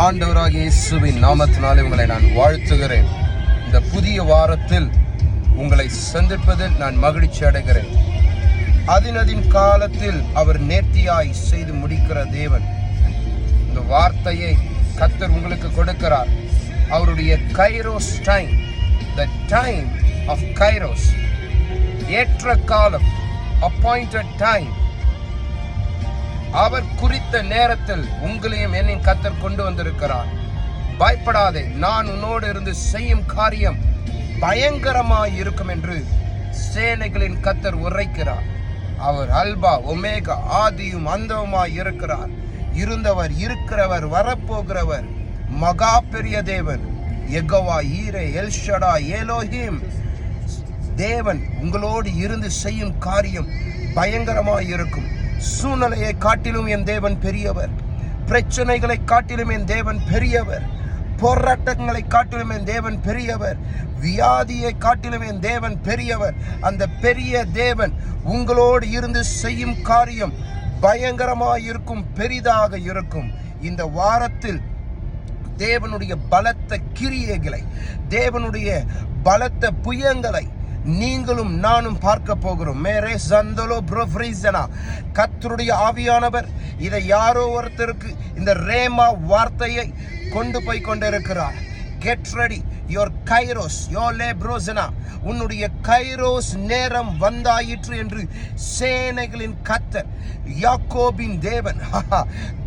ஆண்டவராகிய இயேசுவின் நாமத்தினாலே உங்களை நான் வாழ்த்துகிறேன். இந்த புதிய வாரத்தில் உங்களை சந்திப்பதில் நான் மகிழ்ச்சி அடைகிறேன். அதின் காலத்தில் அவர் நேர்த்தியாய் செய்து முடிக்கிற தேவன். இந்த வார்த்தையை கர்த்தர் உங்களுக்கு கொடுக்கிறார். அவருடைய kairos time, the time of kairos, ஏற்ற காலம், appointed time, அவர் குறித்த நேரத்தில் உங்களையும் என்னையும் கர்த்தர் கொண்டு வந்திருக்கிறார். பயப்படாதே, நான் உன்னோடு இருந்து செய்யும் காரியம் பயங்கரமாய் இருக்கும் என்று சேனைகளின் கர்த்தர் உரைக்கிறார். அவர் அல்பா ஒமேகா, ஆதியும் அந்தவுமாய் இருக்கிறார். இருந்தவர், இருக்கிறவர், வரப்போகிறவர், மகா பெரிய தேவன், யெகோவா ஈரே, எல்ஷடா, எலோஹிம் தேவன் உங்களோடு இருந்து செய்யும் காரியம் பயங்கரமாய் இருக்கும். சூழ்நிலையை காட்டிலும் என் தேவன் பெரியவர். பிரச்சனைகளை காட்டிலும் என் தேவன் பெரியவர். போராட்டங்களை காட்டிலும் என் தேவன் பெரியவர். வியாதியை காட்டிலும் என் தேவன் பெரியவர். அந்த பெரிய தேவன் உங்களோடு இருந்து செய்யும் காரியம் பயங்கரமாய் இருக்கும், பெரிதாக இருக்கும். இந்த வாரத்தில் தேவனுடைய பலத்த கிரியைகளை, தேவனுடைய பலத்த புயங்களை நீங்களும் நானும் பார்க்க போகிறோம். மேரே சந்தலோ ப்ரோஃப்ரீசனா, கர்த்தருடைய ஆவியானவர் இதை யாரோ ஒருத்தருக்கு இந்த ரேமா வார்த்தையை கொண்டு போய் கொண்டிருக்கிறார். Get ready, your kairos, your லேப்ரோசனா, உன்னுடைய கைரோஸ் நேரம் வந்தாயிற்று என்று சேனைகளின் கர்த்தர், யாக்கோபின் தேவன்,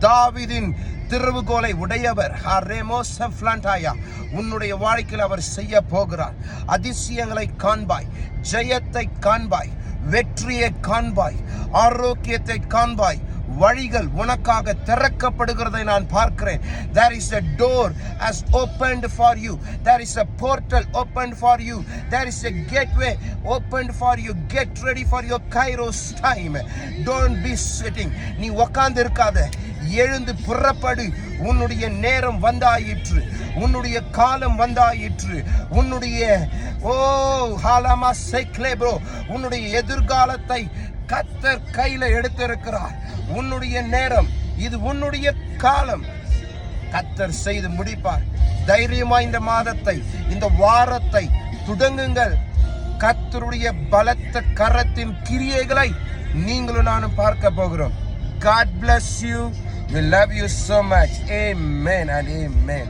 தாவீதின் திருவுகோலை உடையவர், உன்னுடைய வாழ்க்கையில் அவர் செய்ய போகிறார். அதிசயங்களை காண்பாய், ஜெயத்தை காண்பாய், வெற்றியை காண்பாய், ஆரோக்கியத்தை காண்பாய். வழிகள் உனக்காக திறக்கப்படுகிறதை நான் பார்க்கிறேன். There is a door has opened for you. There is a portal opened for you. There is a gateway opened for you. Get ready for your Kairos time. Don't be sitting. நீ உட்கார்ந்து இருக்காத, எழுந்து புறப்படு. உன்னுடைய நேரம் வந்தாயிற்று, உன்னுடைய காலம் வந்தாயிற்று. உன்னுடைய ஹாலாமா சைக்லேப்ரோ, உன்னுடைய எதிர்காலத்தை கர்த்தர் கையில எடுத்திருக்கிறார். உன்னுடைய நேரம் இது, உன்னுடைய காலம் கர்த்தர் செய்து முடிப்பார். தைரியமா இந்த மாதத்தை, இந்த வாரத்தை தொடங்குங்கள். கர்த்தருடைய பலத்த கரத்தின் கிரியைகளை நீங்களும் நானும் பார்க்க போகிறோம். God bless you. We love you so much. Amen and amen.